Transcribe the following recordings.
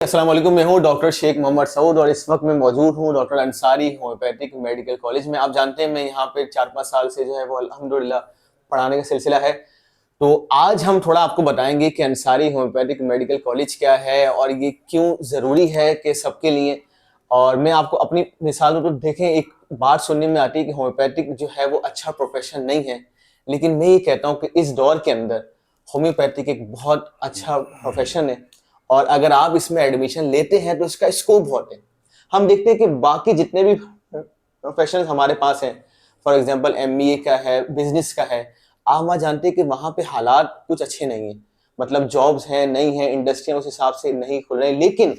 अस्सलाम वालेकुम। मैं हूँ डॉक्टर शेख मोहम्मद सऊद और इस वक्त मैं मौजूद हूँ doctor Ansari homeopathic medical college में। आप जानते हैं मैं यहाँ पे 4-5 साल से जो है वो अल्हम्दुलिल्लाह पढ़ाने का सिलसिला है। तो आज हम थोड़ा आपको बताएंगे कि अंसारी होम्योपैथिक मेडिकल कॉलेज क्या है और ये क्यों ज़रूरी है कि सबके लिए। और मैं आपको अपनी मिसाल दूँ तो देखें, एक बात सुनने में आती है कि होम्योपैथिक जो है वो अच्छा प्रोफेशन नहीं है, लेकिन मैं ये कहता हूँ कि इस दौर के अंदर होम्योपैथिक एक बहुत अच्छा प्रोफेशन है और अगर आप इसमें एडमिशन लेते हैं तो इसका स्कोप बहुत है। हम देखते हैं कि बाकी जितने भी प्रोफेशनल्स हमारे पास हैं, फॉर एग्जांपल एमबीए का है, बिजनेस का है, आप वहाँ जानते हैं कि वहाँ पे हालात कुछ अच्छे नहीं हैं, मतलब जॉब्स हैं नहीं हैं, इंडस्ट्रियाँ उस हिसाब से नहीं खुल रही। लेकिन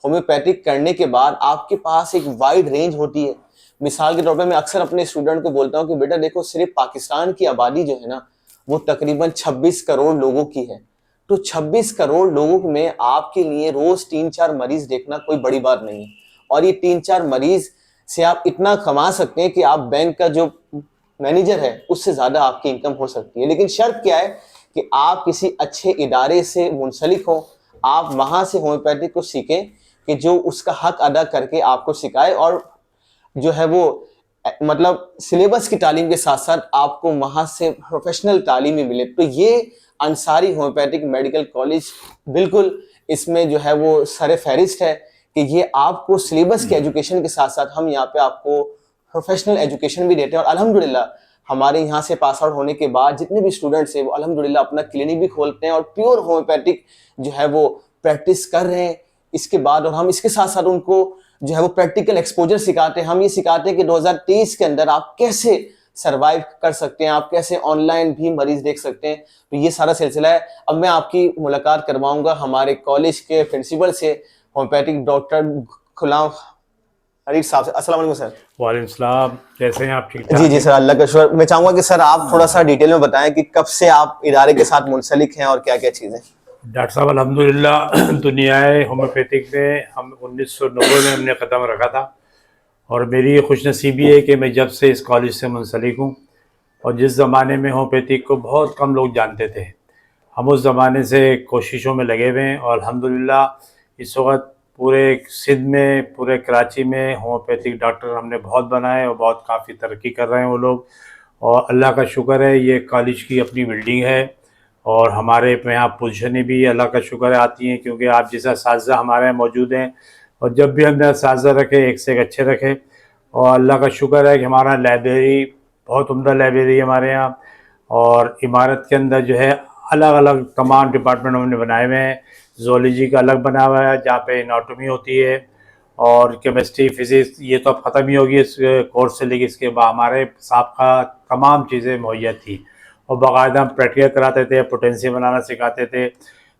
होम्योपैथिक करने के बाद आपके पास एक वाइड रेंज होती है। मिसाल के तौर पे मैं अक्सर अपने स्टूडेंट को बोलता हूँ कि बेटा देखो, सिर्फ पाकिस्तान की आबादी जो है ना वो तकरीबन 26 करोड़ लोगों की है। तो 26 करोड़ लोगों में आपके लिए रोज 3-4 मरीज देखना कोई बड़ी बात नहीं है। और ये 3-4 मरीज से आप इतना कमा सकते हैं कि आप बैंक का जो मैनेजर है उससे ज्यादा आपकी इनकम हो सकती है। लेकिन शर्त क्या है कि आप किसी अच्छे इदारे से मुंसलिक हो, आप वहां से होम्योपैथिक को सीखें कि जो उसका हक अदा करके आपको सिखाए और जो है वो मतलब सिलेबस की तालीम के साथ साथ आपको वहां से प्रोफेशनल तालीम भी मिले। तो ये अंसारी होम्योपैथिक मेडिकल कॉलेज बिल्कुल इसमें जो है वो सर फहरिस्त है कि ये आपको सिलेबस के एजुकेशन के साथ साथ हम यहाँ पे आपको प्रोफेशनल एजुकेशन भी देते हैं। और अल्हम्दुलिल्लाह हमारे यहाँ से पास आउट होने के बाद जितने भी स्टूडेंट्स हैं वो अल्हम्दुलिल्लाह अपना क्लिनिक भी खोलते हैं और प्योर होम्योपैथिक जो है वो प्रैक्टिस कर रहे हैं इसके बाद। और हम इसके साथ साथ उनको जो है वो प्रैक्टिकल एक्सपोजर सिखाते हैं। हम ये सिखाते हैं कि 2023 के अंदर आप कैसे सरवाइव कर सकते हैं, आप कैसे ऑनलाइन भी मरीज देख सकते हैं। तो ये सारा सिलसिला है। अब मैं आपकी मुलाकात करवाऊंगा हमारे कॉलेज के प्रिंसिपल से, होम्योपैथिक डॉक्टर गुलाम हरीर साहब से। अस्सलाम वालेकुम सर। वालेकुम सलाम। कैसे हैं आप? ठीक जी ठाक जी हैं? सर, अल्लाह का शुक्र। मैं चाहूंगा कि सर आप थोड़ा सा डिटेल में बताएं कि कब से आप इदारे के साथ मुंसलिक हैं और क्या क्या चीज़ें। डॉक्टर साहब अल्हम्दुलिल्लाह दुनियाए होम्योपैथिक में हम 1990 में हमने क़दम रखा था और मेरी ये खुशनसीबी है कि मैं जब से इस कॉलेज से मुंसलिक हूँ। और जिस ज़माने में होम्योपैथिक को बहुत कम लोग जानते थे, हम उस ज़माने से कोशिशों में लगे हुए हैं और अल्हम्दुलिल्लाह इस वक्त पूरे सिंध में, पूरे कराची में होम्योपैथिक डॉक्टर हमने बहुत बनाए और बहुत काफ़ी तरक्की कर रहे हैं वो लोग। और अल्लाह का शुक्र है, ये कॉलेज की अपनी बिल्डिंग है और हमारे यहाँ पोजीशनें भी अल्लाह का शुक्र है आती हैं, क्योंकि आप जैसा साज़ा हमारे यहाँ मौजूद हैं। और जब भी हमने साज़ा रखे, एक से एक अच्छे रखे। और अल्लाह का शुक्र है कि हमारा लाइब्रेरी बहुत उम्दा लाइब्रेरी है हमारे यहाँ। और इमारत के अंदर जो है अलग अलग तमाम डिपार्टमेंट हमने बनाए हुए हैं। ज़ूलॉजी का अलग बना हुआ है जहाँ पे एनाटॉमी होती है, और केमिस्ट्री, फिज़िक्स ये तो अब ख़त्म ही होगी इस कोर्स से, लेकिन इसके बाद हमारे साहब का तमाम चीज़ें मुहैया थी। और बाकायदा हम प्रैक्टिकल कराते थे, पोटेंशियल बनाना सिखाते थे,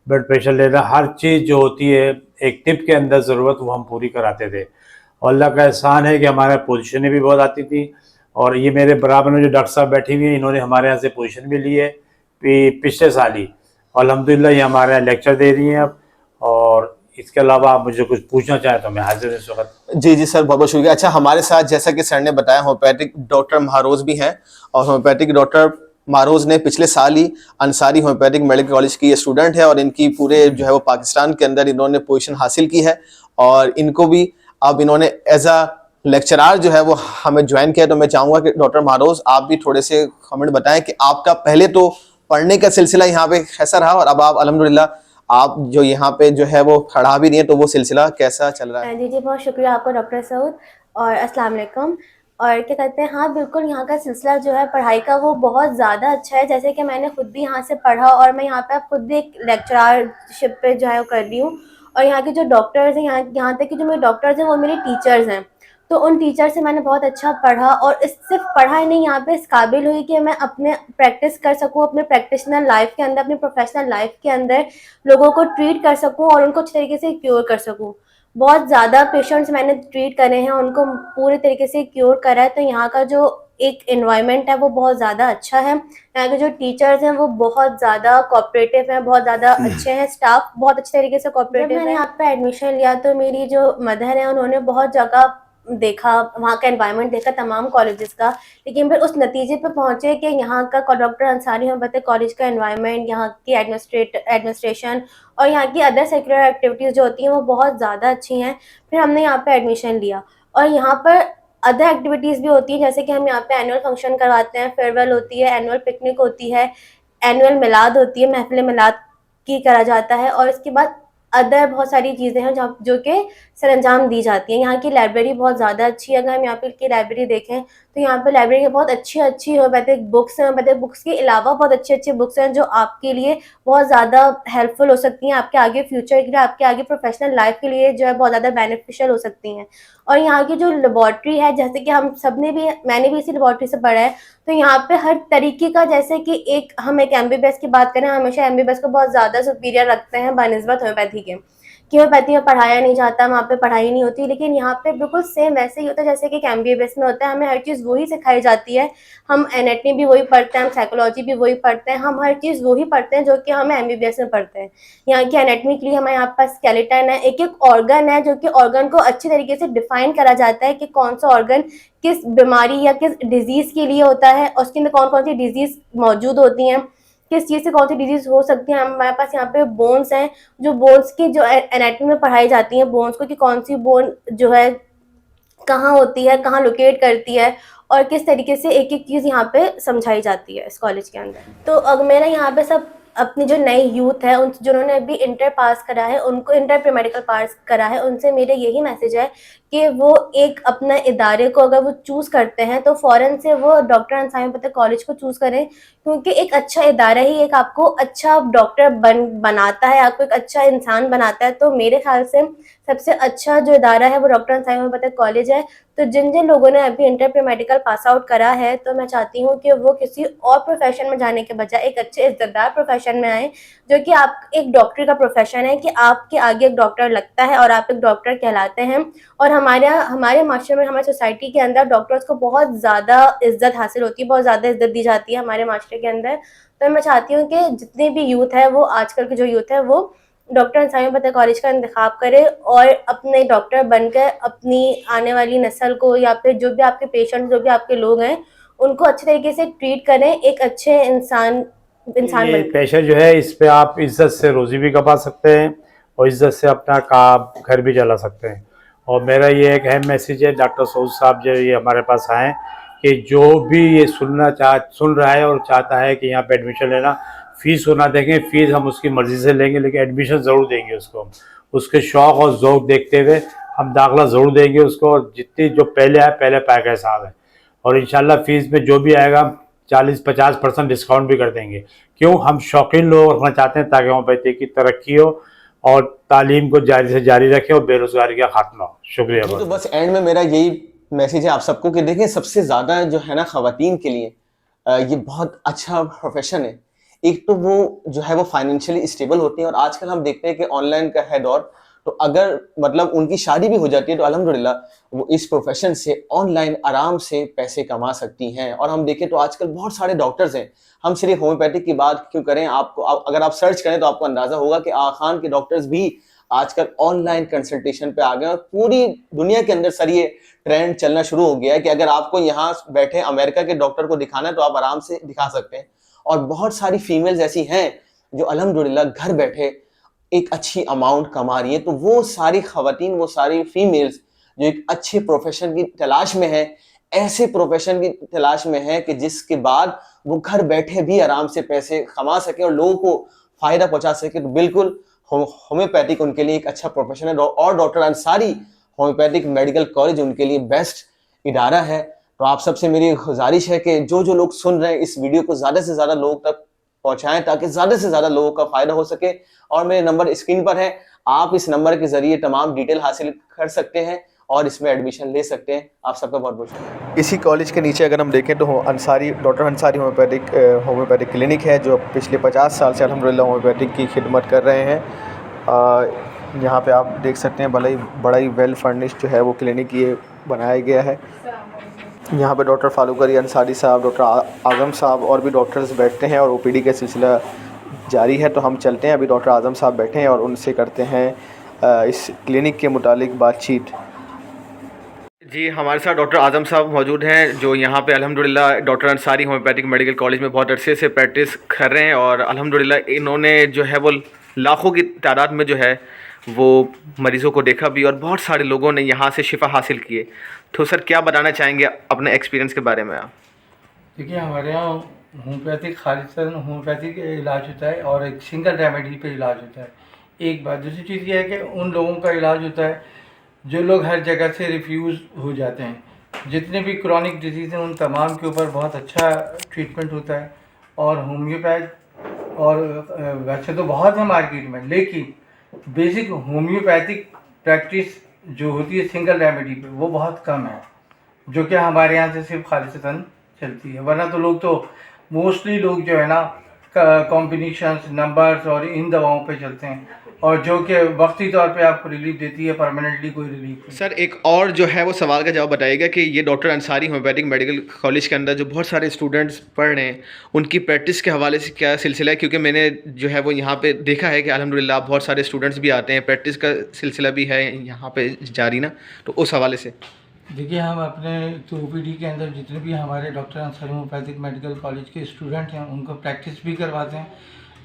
ब्लड प्रेशर लेना, हर चीज़ जो होती है एक टिप के अंदर ज़रूरत वो हम पूरी कराते थे। और अल्लाह का एहसान है कि हमारे पोजीशनें भी बहुत आती थी। और ये मेरे बराबर में जो डॉक्टर साहब बैठी हुई हैं, इन्होंने हमारे यहाँ से पोजीशन भी ली है पिछले साल ही। और अल्हम्दुलिल्लाह ये हमारे यहाँ लेक्चर दे रही हैं अब। और इसके अलावा आप मुझे कुछ पूछना चाहें तो मैं हाजिर इस वक्त। जी जी सर, बहुत बहुत शुक्रिया। अच्छा, हमारे साथ जैसा कि सर ने बताया होम्योपैथिक डॉक्टर महारोज भी हैं और होम्योपैथिक डॉक्टर महारोज ने पिछले साल ही अंसारी होम्योपैथिक मेडिकल कॉलेज की ये स्टूडेंट है और इनकी पूरे जो है वो पाकिस्तान के अंदर इन्होंने पोजीशन हासिल की है और इनको भी अब इन्होंने एज अ लेक्चरार जो है वो हमें ज्वाइन किया। तो मैं चाहूँगा कि डॉक्टर महारोज आप भी थोड़े से कमेंट बताएं कि आपका पहले तो पढ़ने का सिलसिला यहाँ पे कैसा रहा और अब आप अल्हम्दुलिल्लाह आप जो यहाँ पे जो है वो पढ़ा भी रही है, तो वो सिलसिला कैसा चल रहा है। जी जी, बहुत शुक्रिया आपका डॉक्टर सऊद और अस्सलाम वालेकुम। और क्या कहते हैं, हाँ बिल्कुल, यहाँ का सिलसिला जो है पढ़ाई का वो बहुत ज़्यादा अच्छा है। जैसे कि मैंने खुद भी यहाँ से पढ़ा और मैं यहाँ पे अब खुद भी एक लेक्चररशिप पे जो है वो कर रही हूँ। और यहाँ के जो डॉक्टर्स हैं, यहाँ तक कि जो मेरे डॉक्टर्स हैं वो मेरे टीचर्स हैं। तो उन टीचर से मैंने बहुत अच्छा पढ़ा और इस सिर्फ पढ़ा ही नहीं, यहाँ पे इस काबिल हुई कि मैं अपने प्रैक्टिस कर सकूँ, अपने प्रैक्टिशनल लाइफ के अंदर, अपनी प्रोफेशनल लाइफ के अंदर लोगों को ट्रीट कर सकूँ और उनको अच्छे तरीके से क्योर कर सकूँ। बहुत ज़्यादा पेशेंट्स मैंने ट्रीट करे हैं, उनको पूरे तरीके से क्योर करा है। तो यहाँ का जो एक एनवायरनमेंट है वो बहुत ज़्यादा अच्छा है। यहाँ के जो टीचर्स हैं वो बहुत ज़्यादा कोऑपरेटिव हैं, बहुत ज़्यादा अच्छे हैं, स्टाफ बहुत अच्छे तरीके से कोऑपरेटिव है। मैंने यहाँ पे एडमिशन लिया तो मेरी जो मदर है उन्होंने बहुत जगह देखा, वहाँ का एनवायरनमेंट देखा तमाम कॉलेजेस का, लेकिन फिर उस नतीजे पे पहुँचे कि यहाँ का डॉक्टर अंसारी होम्योपैथिक कॉलेज का एनवायरनमेंट, यहाँ की एडमिनिस्ट्रेशन और यहाँ की अदर सेक्युलर एक्टिविटीज़ जो होती हैं वो बहुत ज़्यादा अच्छी हैं। फिर हमने यहाँ पे एडमिशन लिया और यहाँ पर अदर एक्टिविटीज़ भी होती हैं, जैसे कि हम यहाँ पे एनुअल फंक्शन करवाते हैं, फेयरवेल होती है, एनुअल पिकनिक होती है, एनुअल मिलाद होती है, महफिल मिलाद की करा जाता है और इसके बाद अदर बहुत सारी चीज़ें हैं जो कि सरंजाम दी जाती हैं। यहाँ की लाइब्रेरी बहुत ज़्यादा अच्छी है। अगर हम यहाँ पे की लाइब्रेरी देखें तो यहाँ पे लाइब्रेरी में बहुत अच्छी होम्योपैथिक बुक्स हैं। होम्योपैथिक बुक्स के अलावा बहुत अच्छी बुक्स हैं जो आपके लिए बहुत ज़्यादा हेल्पफुल हो सकती हैं, आपके आगे फ्यूचर के लिए, आपके आगे प्रोफेशनल लाइफ के लिए जो है बहुत ज़्यादा बेनिफिशियल हो सकती हैं। और यहाँ की जो लेबॉर्ट्री है, जैसे कि मैंने भी इसी लेबॉर्ट्री से पढ़ा है, तो यहाँ पे हर तरीके का, जैसे कि हम एक एमबीबीएस की बात करें, हमेशा एमबीबीएस को बहुत ज़्यादा सुपीरियर रखते हैं बनिस्बत होम्योपैथी के, कि होम्योपैथी में पढ़ाया नहीं जाता, वहाँ पे पढ़ाई नहीं होती, लेकिन यहाँ पे बिल्कुल सेम वैसे ही होता है जैसे कि एमबीबीएस में होता है। हमें हर चीज़ वही सिखाई जाती है, हम एनाटॉमी भी वही पढ़ते हैं, हम साइकोलॉजी भी वही पढ़ते हैं, हम हर चीज़ वही पढ़ते हैं जो कि हम एमबीबीएस में पढ़ते हैं। यहाँ की एनाटॉमी के लिए हमारे यहाँ पास स्केलेटन है, एक ऑर्गन है, जो कि ऑर्गन को अच्छी तरीके से डिफाइन करा जाता है कि कौन सा ऑर्गन किस बीमारी या किस डिजीज़ के लिए होता है और उसके अंदर कौन कौन सी डिजीज़ मौजूद होती हैं, किस चीज़ से कौन सी डिजीज़ हो सकती है। हमारे पास यहाँ पे बोन्स हैं, जो बोन्स की जो एनाटॉमी में पढ़ाई जाती है बोन्स को, कि कौन सी बोन जो है कहाँ होती है, कहाँ लोकेट करती है और किस तरीके से एक एक चीज़ यहाँ पे समझाई जाती है इस कॉलेज के अंदर। तो अगर मेरा यहाँ पे सब अपनी जो नई यूथ है, उन जिन्होंने अभी इंटर पास करा है, उनको इंटर प्री मेडिकल पास करा है, उनसे मेरे यही मैसेज है कि वो एक अपना इदारे को अगर वो चूज़ करते हैं तो फ़ौरन से वो डॉक्टर अंसारी होम्योपैथिक कॉलेज को चूज़ करें, क्योंकि एक अच्छा इदारा ही एक आपको अच्छा डॉक्टर बनाता है, आपको एक अच्छा इंसान बनाता है। तो मेरे ख्याल से सबसे अच्छा जो इदारा है वो डॉक्टर अंसारी होम्योपैथिक कॉलेज है। तो जिन जिन लोगों ने अभी inter pre medical pass out करा है, तो मैं चाहती हूँ कि वो किसी और प्रोफेशन में जाने के बजाय एक अच्छे इज़्ज़तदार प्रोफेशन में आए, जो कि आप एक डॉक्टरी का प्रोफेशन है, कि आपके आगे एक डॉक्टर लगता है और आप एक डॉक्टर कहलाते हैं। और हमारे माशरे में, हमारी सोसाइटी के अंदर डॉक्टर्स को बहुत ज़्यादा इज़्ज़त हासिल होती है, बहुत ज़्यादा इज़्ज़त दी जाती है हमारे माशरे के अंदर। तो मैं चाहती हूँ कि जितनी भी यूथ है, वो आजकल की जो यूथ है वो डॉक्टर अंसारी होम्योपैथिक कॉलेज का इंतखाब करे और अपने डॉक्टर बनकर अपनी आने वाली नस्ल को, या फिर जो भी आपके पेशेंट, जो भी आपके लोग हैं, उनको अच्छे तरीके से ट्रीट करें, एक अच्छे इंसान ये बनकर। पेशा जो है, इस पे आप इज्जत से रोज़ी भी कमा सकते हैं और इज्जत से अपना काम घर भी चला सकते हैं। और मेरा ये एक अहम मैसेज है डॉक्टर सऊद साहब जो ये हमारे पास आए, कि जो भी ये सुन रहा है और चाहता है कि यहाँ पे एडमिशन लेना, फ़ीस को ना देखें, फ़ीस हम उसकी मर्ज़ी से लेंगे, लेकिन एडमिशन ज़रूर देंगे उसको। हम उसके शौक़ और ज़ौक़ देखते हुए हम दाखिला ज़रूर देंगे उसको, और जितनी जो पहले आए पहले पाए का हिसाब है। और इंशाल्लाह फ़ीस में जो भी आएगा 40-50% डिस्काउंट भी कर देंगे। क्यों? हम शौकीन लोग रखना चाहते हैं ताकि होम्योपैथी की तरक्की हो और तालीम को जारी से जारी रखें और बेरोज़गारी का खात्मा हो। शुक्रिया। तो बस एंड में मेरा यही मैसेज है आप सबको कि देखें, सबसे ज़्यादा जो है ना ख़वातीन के लिए ये बहुत अच्छा प्रोफेशन है। एक तो वो जो है वो फाइनेंशियली स्टेबल होती हैं और आजकल हम देखते हैं कि ऑनलाइन का है दौर, तो अगर मतलब उनकी शादी भी हो जाती है तो अल्हम्दुलिल्लाह वो इस प्रोफेशन से ऑनलाइन आराम से पैसे कमा सकती हैं। और हम देखें तो आजकल बहुत सारे डॉक्टर्स हैं, हम सिर्फ होम्योपैथिक की बात क्यों करें, अगर आप सर्च करें तो आपको अंदाज़ा होगा कि आगा खान के डॉक्टर्स भी आजकल ऑनलाइन कंसल्टेशन पे आ गए और पूरी दुनिया के अंदर सर ये ट्रेंड चलना शुरू हो गया है कि अगर आपको यहाँ बैठे अमेरिका के डॉक्टर को दिखाना है तो आप आराम से दिखा सकते हैं। और बहुत सारी फीमेल्स ऐसी हैं जो अल्हम्दुलिल्लाह घर बैठे एक अच्छी अमाउंट कमा रही है। तो वो सारी खवातीन, वो सारी फीमेल्स जो एक अच्छे प्रोफेशन की तलाश में है, ऐसे प्रोफेशन की तलाश में है कि जिसके बाद वो घर बैठे भी आराम से पैसे कमा सके और लोगों को फायदा पहुंचा सके, तो बिल्कुल होम्योपैथिक उनके लिए एक अच्छा प्रोफेशन है। और doctor Ansari homeopathic medical college उनके लिए बेस्ट इदारा है। तो आप सबसे मेरी गुजारिश है कि जो जो लोग सुन रहे हैं इस वीडियो को ज़्यादा से ज़्यादा लोगों तक पहुंचाएं ताकि ज़्यादा से ज़्यादा लोगों का फ़ायदा हो सके। और मेरे नंबर स्क्रीन पर है, आप इस नंबर के ज़रिए तमाम डिटेल हासिल कर सकते हैं और इसमें एडमिशन ले सकते हैं। आप सबका बहुत बहुत शुक्रिया। इसी कॉलेज के नीचे अगर हम देखें तो डॉक्टर अंसारी होम्योपैथिक क्लिनिक है, जो पिछले 50 साल से अल्हम्दुलिल्लाह होम्योपैथिक की खिदमत कर रहे हैं। यहाँ पे आप देख सकते हैं बड़ा ही वेल फर्निश्ड जो है वो क्लिनिक ये बनाया गया है। यहाँ पे डॉक्टर फारूक अली अंसारी साहब, डॉक्टर आज़म साहब और भी डॉक्टर्स बैठते हैं और ओपीडी का सिलसिला जारी है। तो हम चलते हैं, अभी डॉक्टर आज़म साहब बैठे हैं और उनसे करते हैं इस क्लिनिक के मुतालिक बातचीत। जी, हमारे साथ डॉक्टर आज़म साहब मौजूद हैं, जो यहाँ पे अल्हम्दुलिल्लाह doctor Ansari homeopathic medical college में बहुत अरसे से प्रैक्टिस कर रहे हैं और अल्हम्दुलिल्लाह इन्होंने जो है वो लाखों की तादाद में जो है वो मरीज़ों को देखा भी और बहुत सारे लोगों ने यहाँ से शिफा हासिल की है। तो सर क्या बताना चाहेंगे अपने एक्सपीरियंस के बारे में आप? देखिए, हमारे यहाँ होम्योपैथिक खालिसन होम्योपैथिक इलाज होता है और एक सिंगल रेमेडी पे इलाज होता है। एक बात, दूसरी चीज़ ये है कि उन लोगों का इलाज होता है जो लोग हर जगह से रिफ्यूज़ हो जाते हैं। जितने भी क्रॉनिक डिजीज़ हैं उन तमाम के ऊपर बहुत अच्छा ट्रीटमेंट होता है। और होम्योपैथ और वैसे तो बहुत है मार्केट में, लेकिन बेसिक होम्योपैथिक प्रैक्टिस जो होती है सिंगल रेमेडी पे वो बहुत कम है, जो कि हमारे यहाँ से सिर्फ खालिसतन चलती है। वरना तो लोग तो मोस्टली लोग जो है ना कॉम्बिनेशंस नंबर्स और इन दवाओं पे चलते हैं, और जो कि वक्ती तौर पे आपको रिलीफ देती है, परमानेंटली कोई रिलीफ नहीं। सर एक और जो है वो सवाल का जवाब बताइएगा कि ये doctor Ansari homeopathic medical college के अंदर जो बहुत सारे स्टूडेंट्स पढ़ रहे हैं उनकी प्रैक्टिस के हवाले से क्या सिलसिला है? क्योंकि मैंने जो है वो यहाँ पे देखा है कि अल्हम्दुलिल्लाह बहुत सारे स्टूडेंट्स भी आते हैं, प्रैक्टिस का सिलसिला भी है यहाँ पे जारी ना, तो उस हवाले से। देखिए, हम अपने तो OPD के अंदर जितने भी हमारे doctor Ansari homeopathic medical college के स्टूडेंट हैं उनको प्रैक्टिस भी करवाते हैं,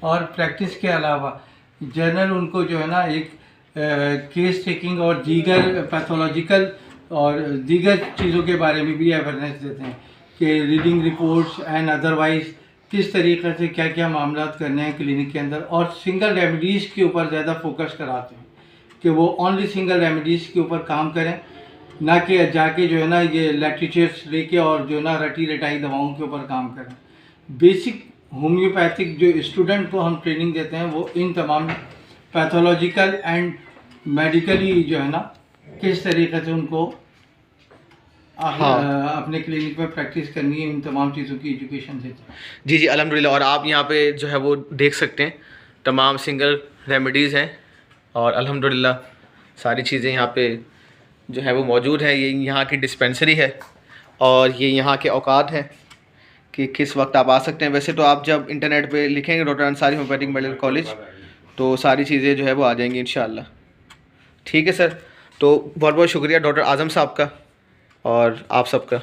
और प्रैक्टिस के अलावा जर्नल उनको जो है ना एक केस टेकिंग और दीगर पैथोलॉजिकल और दीगर चीज़ों के बारे में भी अवेयरनेस देते हैं कि रीडिंग रिपोर्ट्स एंड अदरवाइज किस तरीके से क्या क्या मामला करने हैं क्लिनिक के अंदर, और सिंगल रेमेडीज़ के ऊपर ज़्यादा फोकस कराते हैं कि वो ओनली सिंगल रेमेडीज़ के ऊपर काम करें, ना कि जाके जो है ना ये लिटरेचर्स लेके और जो ना रटी रटाई दवाओं के ऊपर काम करें। बेसिक होम्योपैथिक जो स्टूडेंट को हम ट्रेनिंग देते हैं वो इन तमाम पैथोलॉजिकल एंड मेडिकली जो है ना किस तरीके से उनको अपने क्लिनिक में प्रैक्टिस करनी है, इन तमाम चीज़ों की एजुकेशन देते हैं। जी जी अल्हम्दुलिल्लाह। और आप यहाँ पे जो है वो देख सकते हैं तमाम सिंगल रेमेडीज़ हैं और अल्हम्दुलिल्लाह सारी चीज़ें यहाँ पे जो है वो मौजूद है। ये यहाँ की डिस्पेंसरी है और ये यहाँ के औकात हैं कि किस वक्त आप आ सकते हैं। वैसे तो आप जब इंटरनेट पे लिखेंगे doctor Ansari homeopathic medical college तो सारी चीज़ें जो है वो आ जाएंगी इंशाअल्लाह। ठीक है सर, तो बहुत बहुत शुक्रिया डॉक्टर आज़म साहब का और आप सबका।